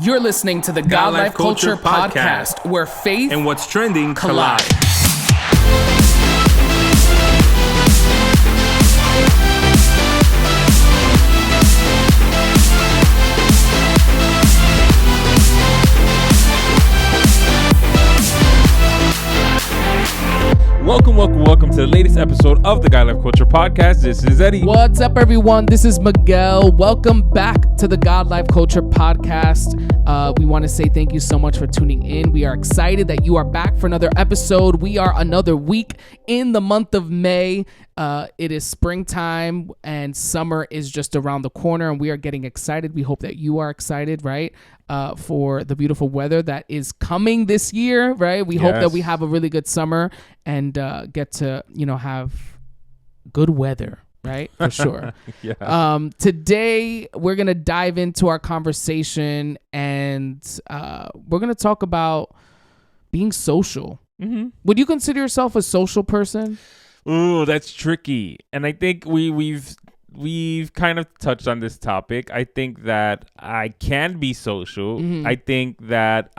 You're listening to the God Life Culture Podcast, where faith and what's trending collide. Welcome to the latest episode of the God Life Culture Podcast. This is Eddie. What's up, everyone? This is Miguel. Welcome back to the God Life Culture Podcast. We want to say thank you so much for tuning in. We are excited that you are back for another episode. We are another week in the month of May. It is springtime and summer is just around the corner, and we are getting excited. We hope that you are excited, right? For the beautiful weather that is coming this year, right? We hope that we have a really good summer and get to, have good weather, right? For sure. Today, we're going to dive into our conversation and we're going to talk about being social. Mm-hmm. Would you consider yourself a social person? Ooh, that's tricky. And I think we've kind of touched on this topic. I think that I can be social. Mm-hmm. I think that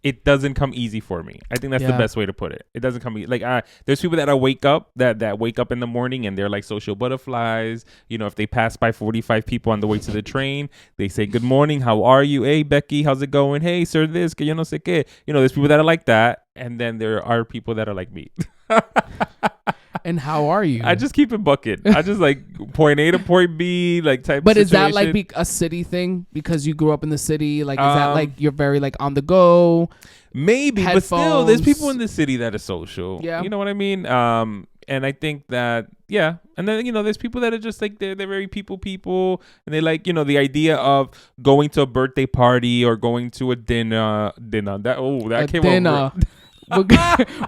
it doesn't come easy for me. I think that's the best way to put it. It doesn't come easy. Like there's people that wake up in the morning and they're like social butterflies. If they pass by 45 people on the way to the train, they say, "Good morning, how are you? Hey, Becky, how's it going? Hey, sir, this, que yo no sé qué." There's people that are like that. And then there are people that are like me. And how are you? I just keep it bucket. I just like point A to point B, like type. But of is that like a city thing because you grew up in the city? Like, is that like you're very like on the go? Maybe, headphones? But still, there's people in the city that are social. Yeah, you know what I mean. And I think that and then there's people that are just like they're very people, and they like the idea of going to a birthday party or going to a dinner. That came dinner.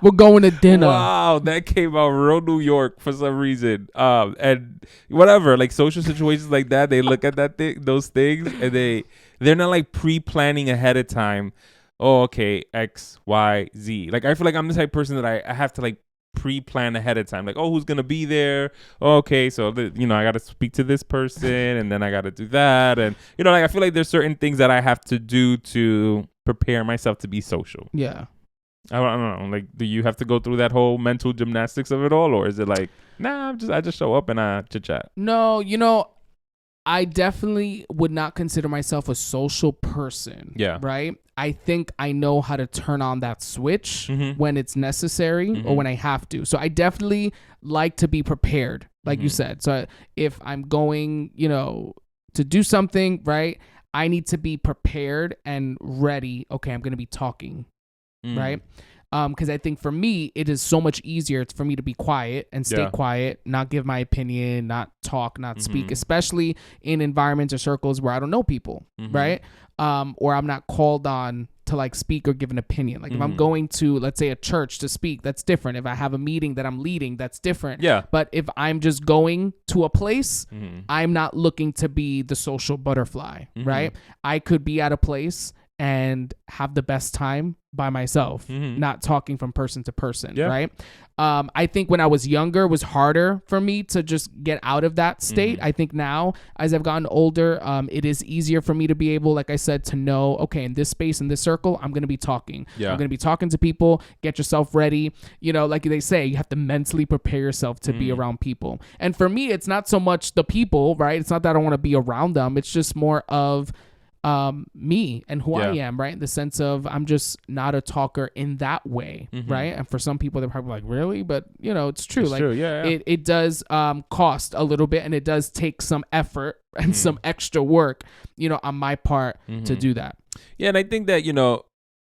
We're going to dinner. Wow, that came out real New York for some reason. And whatever, like social situations like that, they look at those things, and they're not like pre-planning ahead of time. Oh, okay, X, Y, Z. Like I feel like I'm the type of person that I have to like pre-plan ahead of time. Like, oh, who's gonna be there? Oh, okay, so I gotta speak to this person, and then I gotta do that, and like I feel like there's certain things that I have to do to prepare myself to be social. Yeah. I don't know. Like, do you have to go through that whole mental gymnastics of it all, or is it like, nah, I just show up and I chit chat? No, I definitely would not consider myself a social person. Yeah. Right. I think I know how to turn on that switch when it's necessary or when I have to. So I definitely like to be prepared, like you said. So if I'm going, to do something, right, I need to be prepared and ready. Okay, I'm going to be talking. Right? Because I think for me, it is so much easier for me to be quiet and stay quiet, not give my opinion, not talk, not speak, especially in environments or circles where I don't know people, right? Or I'm not called on to like speak or give an opinion. Like if I'm going to, let's say, a church to speak, that's different. If I have a meeting that I'm leading, that's different. Yeah. But if I'm just going to a place, I'm not looking to be the social butterfly, right? I could be at a place and have the best time by myself, not talking from person to person, right? I think when I was younger, it was harder for me to just get out of that state. I think now, as I've gotten older, it is easier for me to be able, like I said, to know, okay, in this space, in this circle, I'm going to be talking. I'm going to be talking to people. Get yourself ready. Like they say, you have to mentally prepare yourself to be around people. And for me, it's not so much the people, right? It's not that I don't want to be around them. It's just more of me and who I am, right? In the sense of I'm just not a talker in that way, right? And for some people, they're probably like, really? But, it's true. It's true. It does cost a little bit, and it does take some effort and some extra work, on my part to do that. Yeah, and I think that,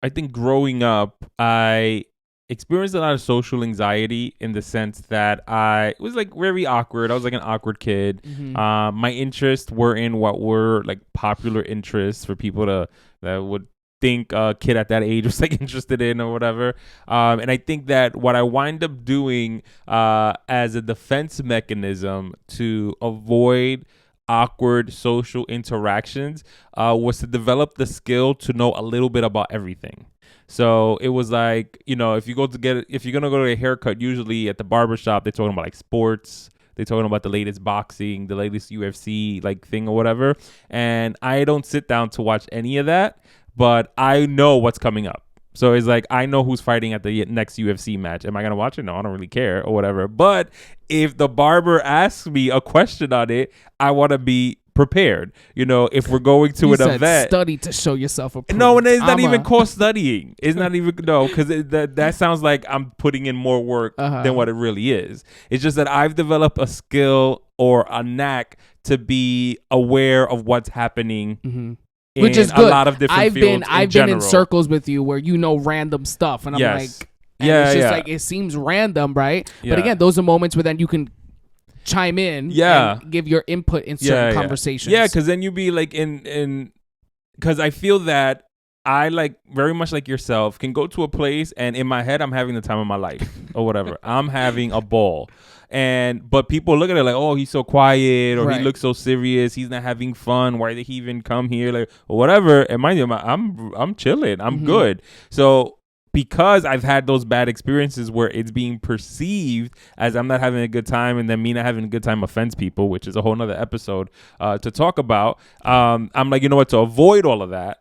I think growing up, I experienced a lot of social anxiety in the sense that I was like very awkward. I was like an awkward kid. My interests were in what were like popular interests for people that would think a kid at that age was like interested in or whatever. And I think that what I wind up doing as a defense mechanism to avoid awkward social interactions was to develop the skill to know a little bit about everything. So it was like, if you're going to go to a haircut, usually at the barbershop, they're talking about like sports, they're talking about the latest boxing, the latest UFC like thing or whatever. And I don't sit down to watch any of that, but I know what's coming up. So it's like, I know who's fighting at the next UFC match. Am I going to watch it? No, I don't really care or whatever. But if the barber asks me a question on it, I want to be prepared. You know, if we're going to an event, study to show yourself approved. No, and it's not even called studying. It's not even because that sounds like I'm putting in more work than what it really is. It's just that I've developed a skill or a knack to be aware of what's happening. Which is good. A lot of different fields. I've been in circles with you where you know random stuff, and I'm like, it's just like it seems random, right? Yeah. But again, those are moments where then you can chime in and give your input in certain conversations. Yeah, because then you be like in because I feel that I, like, very much like yourself, can go to a place and in my head I'm having the time of my life or whatever. I'm having a ball. But people look at it like, oh, he's so quiet, or he looks so serious, he's not having fun, why did he even come here, like, or whatever. And mind you, I'm chilling, I'm good. So because I've had those bad experiences where it's being perceived as I'm not having a good time, and then me not having a good time offends people, which is a whole nother episode to talk about. I'm like, you know what, to avoid all of that,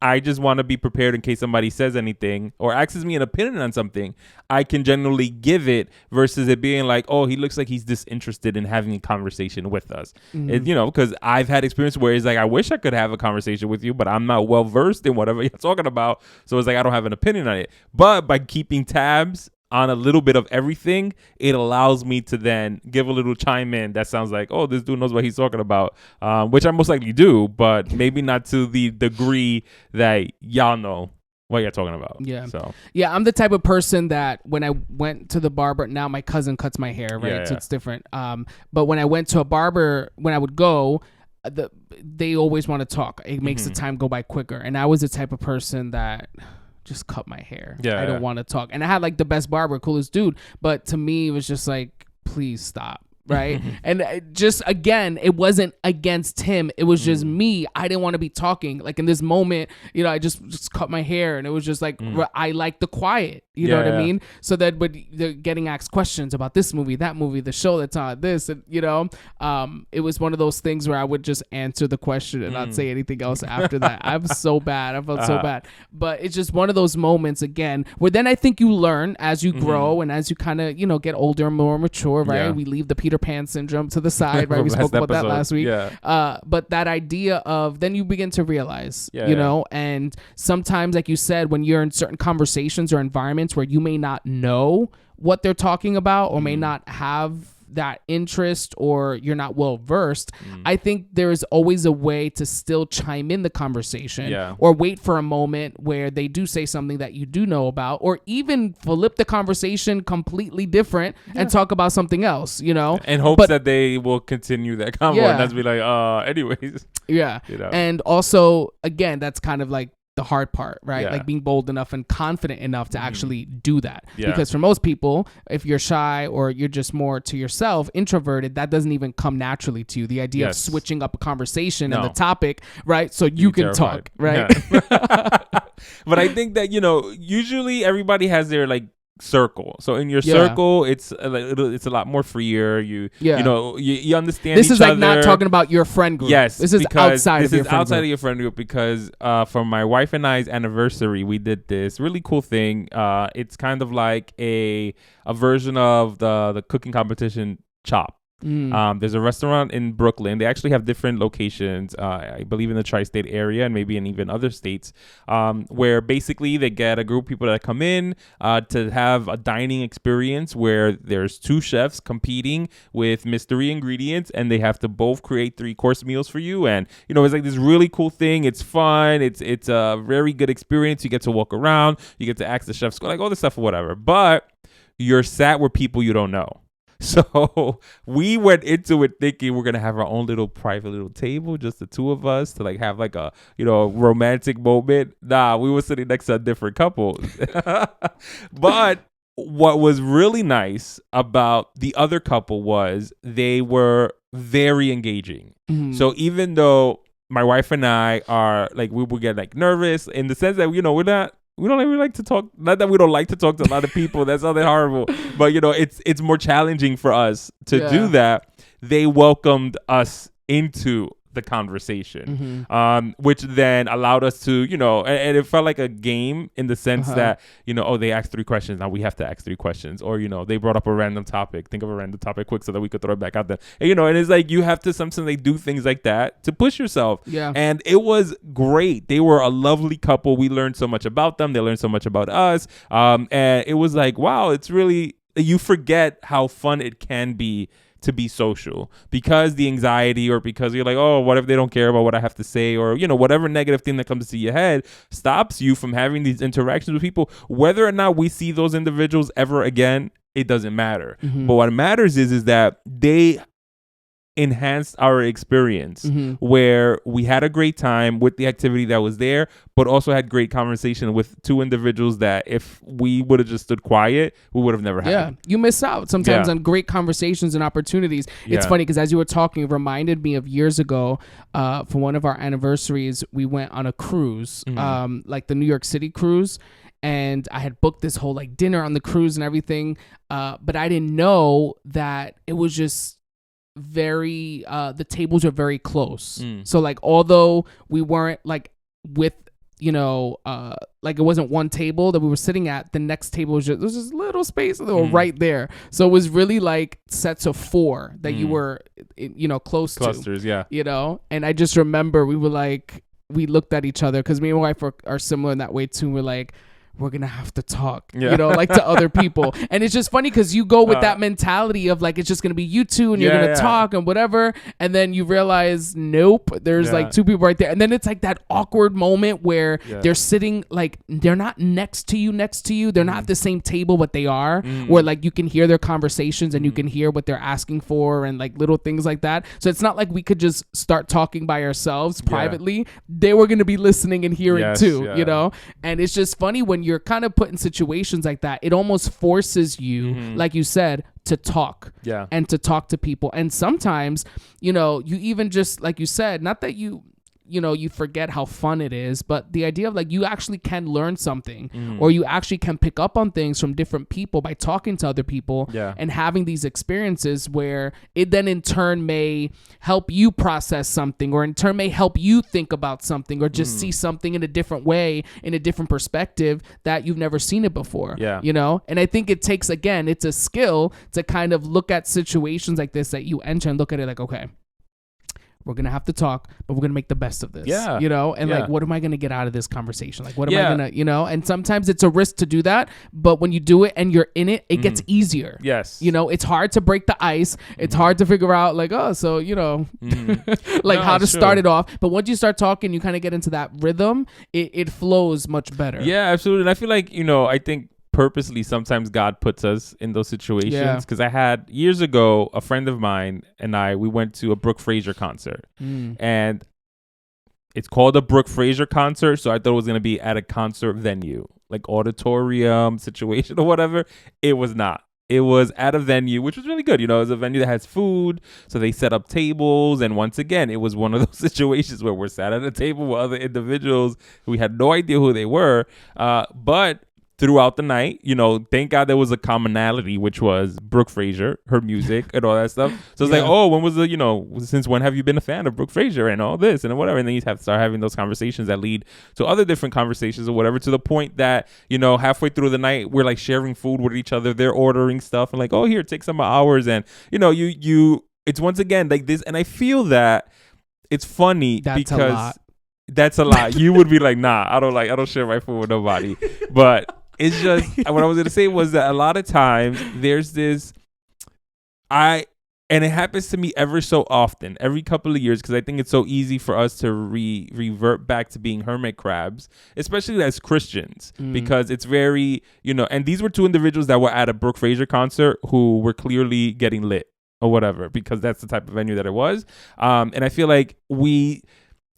I just want to be prepared in case somebody says anything or asks me an opinion on something. I can generally give it versus it being like, oh, he looks like he's disinterested in having a conversation with us. You know, because I've had experience where it's like, I wish I could have a conversation with you, but I'm not well versed in whatever you're talking about. So it's like, I don't have an opinion on it. But by keeping tabs on a little bit of everything, it allows me to then give a little chime in that sounds like, oh, this dude knows what he's talking about, which I most likely do, but maybe not to the degree that y'all know what you're talking about. Yeah, I'm the type of person that when I went to the barber, now my cousin cuts my hair, right? So it's different. But when I went to a barber, when I would go, they always want to talk. It makes the time go by quicker. And I was the type of person that just cut my hair. I don't want to talk. And I had like the best barber, coolest dude. But to me, it was just like, please stop. Right. And just, again, it wasn't against him. It was just me. I didn't want to be talking. Like in this moment, you know, I just cut my hair, and it was just like, I like the quiet. You know what I mean? So that, but they're getting asked questions about this movie, that movie, the show that's on this, and, you know, it was one of those things where I would just answer the question and not say anything else after that. I'm so bad. I felt so bad. But it's just one of those moments, again, where then I think you learn as you grow and as you kind of, you know, get older and more mature, right? We leave the Peter Pan syndrome to the side, right? We spoke about that last week. But that idea of then you begin to realize, you know, and sometimes, like you said, when you're in certain conversations or environments where you may not know what they're talking about or may not have that interest or you're not well versed, I think there is always a way to still chime in the conversation or wait for a moment where they do say something that you do know about, or even flip the conversation completely different and talk about something else, you know, and hopes that they will continue that convo and that's be like, anyways. You know? And also, again, that's kind of like the hard part, right? Like being bold enough and confident enough to actually do that. Because for most people, if you're shy or you're just more to yourself, introverted, that doesn't even come naturally to you. The idea of switching up a conversation and the topic, right? So you can talk, right? But I think that, you know, usually everybody has their like circle. So in your circle, it's a lot more freer. You know, you understand this each is like other. Not talking about your friend group. This is outside of your friend group because for my wife and I's anniversary, we did this really cool thing. It's kind of like a version of the cooking competition Chop. There's a restaurant in Brooklyn. They actually have different locations, I believe in the tri-state area and maybe in even other states, where basically they get a group of people that come in to have a dining experience where there's two chefs competing with mystery ingredients, and they have to both create 3-course meals for you. And, you know, it's like this really cool thing. It's fun. It's a very good experience. You get to walk around. You get to ask the chefs, like, all this stuff or whatever. But you're sat with people you don't know. So we went into it thinking we're going to have our own little private little table, just the two of us, to like have like a, you know, romantic moment. Nah, we were sitting next to a different couple. But what was really nice about the other couple was they were very engaging. So even though my wife and I are like, we would get like nervous in the sense that, you know, we're not we don't ever like to talk. Not that we don't like to talk to a lot of people. That's not that horrible. But, it's more challenging for us to do that. They welcomed us into the conversation, which then allowed us to, and it felt like a game in the sense that, they asked 3 questions. Now we have to ask 3 questions. Or, they brought up a random topic. Think of a random topic quick so that we could throw it back out there. And, and it's like you have to sometimes they do things like that to push yourself. Yeah. And it was great. They were a lovely couple. We learned so much about them. They learned so much about us. And it was like, wow, it's really, you forget how fun it can be to be social because the anxiety or because you're like, oh, what if they don't care about what I have to say, or whatever negative thing that comes to your head stops you from having these interactions with people. Whether or not we see those individuals ever again, it doesn't matter. But what matters is that they enhanced our experience where we had a great time with the activity that was there, but also had great conversation with 2 individuals that if we would have just stood quiet, we would have never had. Yeah, you miss out sometimes on great conversations and opportunities. It's funny because as you were talking, it reminded me of years ago for one of our anniversaries, we went on a cruise, like the New York City cruise. And I had booked this whole like dinner on the cruise and everything. But I didn't know that it was just very the tables are very close. So like although we weren't like with like it wasn't one table that we were sitting at, the next table was just, there was this little space that were right there. So it was really like sets of 4 that you were close clusters, to. And I just remember we looked at each other because me and my wife are similar in that way too. We're like, we're gonna have to talk, like to other people. And it's just funny because you go with that mentality of like it's just gonna be you 2 and you're gonna talk and whatever, and then you realize nope, there's like 2 people right there, and then it's like that awkward moment where they're sitting like they're not next to you, they're not at the same table, but they are, where like you can hear their conversations and you can hear what they're asking for and like little things like that. So it's not like we could just start talking by ourselves privately. They were gonna be listening and hearing too, and it's just funny when you're kind of put in situations like that, it almost forces you, like you said, to talk and to talk to people. And sometimes, you even just, like you said, not that you forget how fun it is, but the idea of like you actually can learn something or you actually can pick up on things from different people by talking to other people and having these experiences where it then in turn may help you process something, or in turn may help you think about something, or just see something in a different way, in a different perspective that you've never seen it before. And I think it takes, again, it's a skill to kind of look at situations like this that you enter and look at it like, okay, we're going to have to talk, but we're going to make the best of this, and like, what am I going to get out of this conversation? Like, what am I going to, and sometimes it's a risk to do that, but when you do it and you're in it, it gets easier. Yes. It's hard to break the ice. It's hard to figure out like, oh, so, like how to start it off. But once you start talking, you kind of get into that rhythm. It flows much better. Yeah, absolutely. And I feel like, I think purposely sometimes God puts us in those situations, because I had years ago a friend of mine and we went to a Brooke Fraser concert, and it's called a Brooke Fraser concert, so I thought it was going to be at a concert venue, like auditorium situation or whatever. It was not. It was at a venue, which was really good. It was a venue that has food, so they set up tables. And once again, it was one of those situations where we're sat at a table with other individuals. We had no idea who they were, but throughout the night, thank God there was a commonality, which was Brooke Fraser, her music and all that stuff. So it's like, oh, when was since when have you been a fan of Brooke Fraser and all this and whatever? And then you have to start having those conversations that lead to other different conversations or whatever, to the point that, halfway through the night, we're like sharing food with each other. They're ordering stuff and like, oh, here, take some ours. And, it's once again like this. And I feel that it's funny because that's a lot. You would be like, nah, I don't share my food with nobody. But it's just, what I was going to say was that a lot of times there's this, and it happens to me ever so often, every couple of years, because I think it's so easy for us to revert back to being hermit crabs, especially as Christians, because it's very, and these were 2 individuals that were at a Brooke Fraser concert who were clearly getting lit or whatever, because that's the type of venue that it was. And I feel like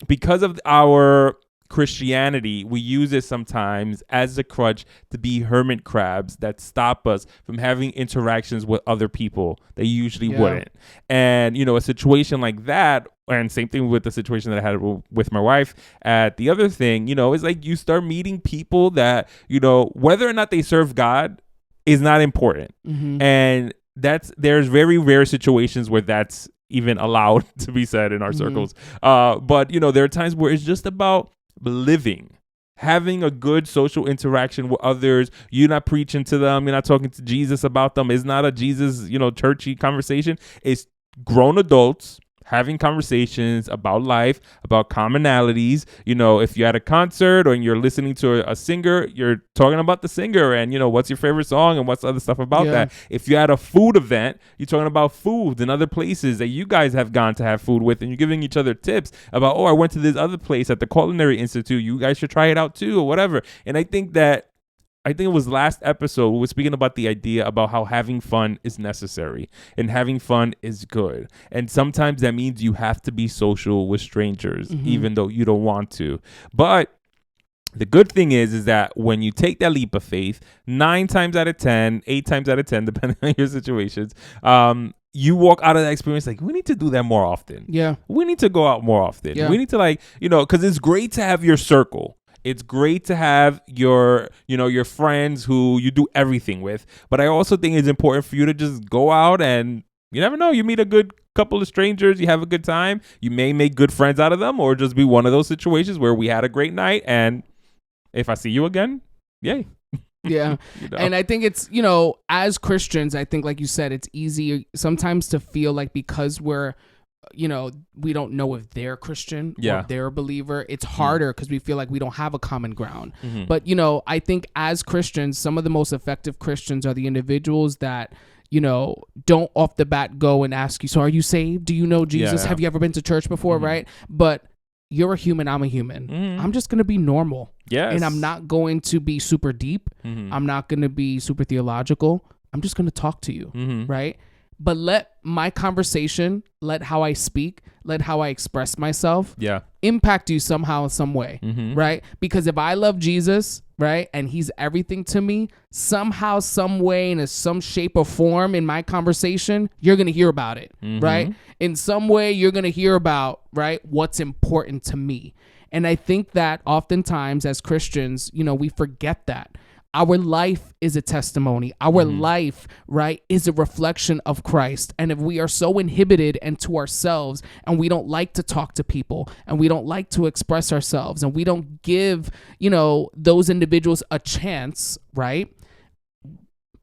because of our Christianity, we use it sometimes as a crutch to be hermit crabs that stop us from having interactions with other people that you usually wouldn't. And, a situation like that, And same thing with the situation that I had with my wife. At the other thing, is like you start meeting people that, whether or not they serve God is not important. And there's very rare situations where that's even allowed to be said in our circles. But, there are times where it's just about living, having a good social interaction with others. You're not preaching to them. You're not talking to Jesus about them. It's not a Jesus, churchy conversation. It's grown adults having conversations about life, about commonalities. If you're at a concert or you're listening to a singer, you're talking about the singer and, what's your favorite song and what's other stuff about that. If you're at a food event, you're talking about foods and other places that you guys have gone to have food with, and you're giving each other tips about, I went to this other place at the Culinary Institute. You guys should try it out too, or whatever. And I think it was last episode, we were speaking about the idea about how having fun is necessary and having fun is good. And sometimes that means you have to be social with strangers, even though you don't want to. But the good thing is that when you take that leap of faith, 9 times out of 10, 8 times out of 10, depending on your situations, you walk out of that experience like, we need to do that more often. Yeah. We need to go out more often. Yeah. We need to because it's great to have your circle. It's great to have your friends who you do everything with. But I also think it's important for you to just go out and you never know. You meet a good couple of strangers. You have a good time. You may make good friends out of them, or just be one of those situations where we had a great night. And if I see you again, yay. Yeah. And I think it's, as Christians, I think, like you said, it's easy sometimes to feel like because we're, we don't know if they're Christian or they're a believer. It's harder because we feel like we don't have a common ground. But, I think as Christians, some of the most effective Christians are the individuals that, don't off the bat go and ask you, so are you saved? Do you know Jesus? Have you ever been to church before? Right. But you're a human. I'm a human. I'm just going to be normal. Yes. And I'm not going to be super deep. I'm not going to be super theological. I'm just going to talk to you. Right. But let my conversation, let how I speak, let how I express myself impact you somehow, some way, right? Because if I love Jesus, right, and he's everything to me, somehow, some way, in some shape or form in my conversation, you're going to hear about it, right? In some way, you're going to hear about, right, what's important to me. And I think that oftentimes as Christians, we forget that. Our life is a testimony. Our life, right, is a reflection of Christ. And if we are so inhibited and to ourselves, and we don't like to talk to people, and we don't like to express ourselves, and we don't give, those individuals a chance, right?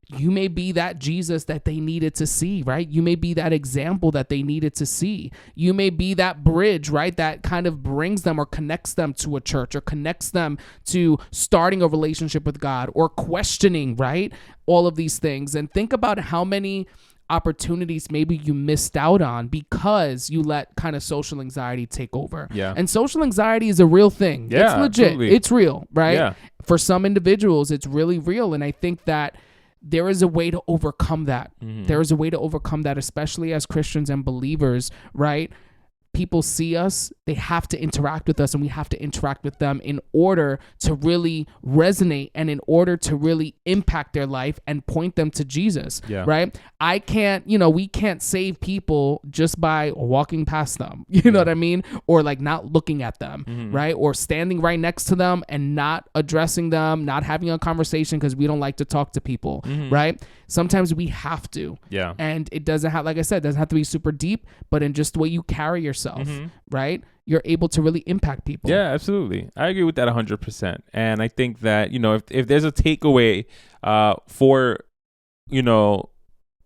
You may be that Jesus that they needed to see, right? You may be that example that they needed to see. You may be that bridge, right, that kind of brings them or connects them to a church or connects them to starting a relationship with God or questioning, right, all of these things. And think about how many opportunities maybe you missed out on because you let kind of social anxiety take over. Yeah. And social anxiety is a real thing. Yeah, it's legit. Absolutely. It's real, right? Yeah. For some individuals, it's really real. And I think that there is a way to overcome that. There is a way to overcome that, especially as Christians and believers, right? People see us, they have to interact with us, and we have to interact with them in order to really resonate and in order to really impact their life and point them to Jesus, right? I can't, we can't save people just by walking past them, you know what I mean? Or like not looking at them, right? Or standing right next to them and not addressing them, not having a conversation because we don't like to talk to people, right? Sometimes we have to. Yeah. And it doesn't have, like I said, it doesn't have to be super deep, but in just the way you carry yourself, right? You're able to really impact people. Yeah, absolutely. I agree with that 100%. And I think that, if there's a takeaway for,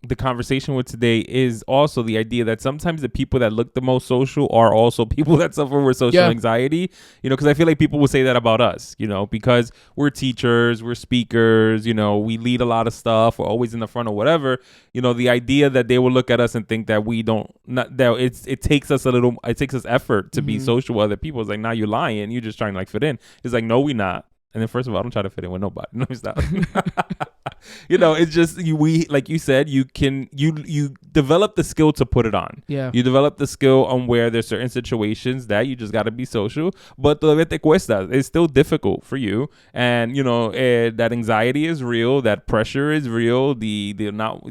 the conversation with today is also the idea that sometimes the people that look the most social are also people that suffer with social anxiety, because I feel like people will say that about us, because we're teachers, we're speakers, we lead a lot of stuff, we're always in the front or whatever, the idea that they will look at us and think that we don't, not that it takes us effort to be social with other people. It's like, now you're lying. You're just trying to like fit in. It's like, no, we not. And then first of all, I don't try to fit in with nobody. No, it's not. It's just we like you said, you develop the skill to put it on. Yeah. You develop the skill on where there's certain situations that you just got to be social, but todavía te cuesta. It's still difficult for you, and that anxiety is real, that pressure is real, the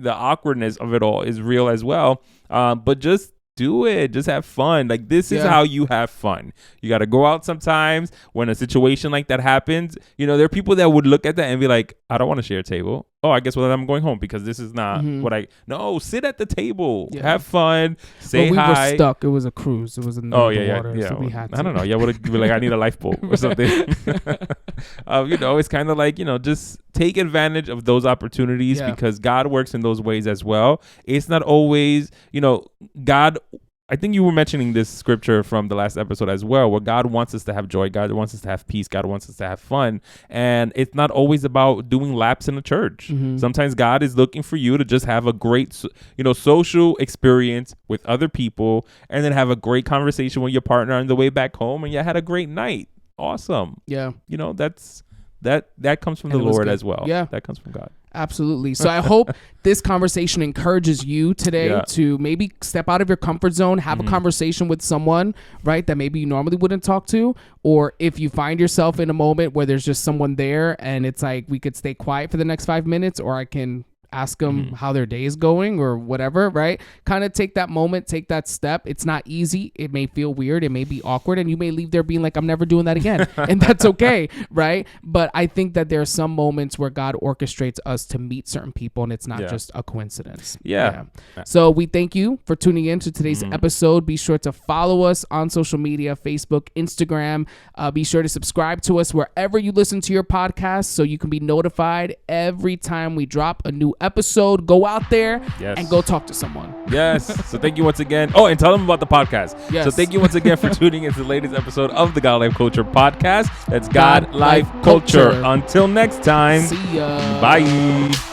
awkwardness of it all is real as well. But just do it. Just have fun. Like, this is how you have fun. You got to go out sometimes when a situation like that happens. You know, there are people that would look at that and be like, I don't want to share a table. Oh, I guess I'm going home because this is not what No, sit at the table. Yeah. Have fun. Say hi. We were stuck. It was a cruise. It was in the water. Yeah. So we had to. I don't know. Yeah, would be like, I need a lifeboat or something. You know, it's kind of like, you know, just take advantage of those opportunities because God works in those ways as well. It's not always, you know, God. I think you were mentioning this scripture from the last episode as well, where God wants us to have joy. God wants us to have peace. God wants us to have fun. And it's not always about doing laps in a church. Mm-hmm. Sometimes God is looking for you to just have a great, you know, social experience with other people and then have a great conversation with your partner on the way back home. And you had a great night. Awesome. Yeah. You know, that comes from the Lord as well. Yeah. That comes from God. Absolutely. So I hope this conversation encourages you today to maybe step out of your comfort zone, have a conversation with someone, right, that maybe you normally wouldn't talk to. Or if you find yourself in a moment where there's just someone there and it's like, we could stay quiet for the next 5 minutes, or I can ask them how their day is going or whatever, right? Kind of take that moment, take that step. It's not easy. It may feel weird. It may be awkward. And you may leave there being like, I'm never doing that again. And that's okay, right? But I think that there are some moments where God orchestrates us to meet certain people and it's not just a coincidence. Yeah. So we thank you for tuning in to today's episode. Be sure to follow us on social media, Facebook, Instagram. Be sure to subscribe to us wherever you listen to your podcast so you can be notified every time we drop a new episode. Go out there and go talk to someone. Yes. So thank you once again. Oh, and tell them about the podcast. Yes. So thank you once again for tuning into the latest episode of the God Life Culture podcast. That's God Life Culture. Until next time. See ya. Bye.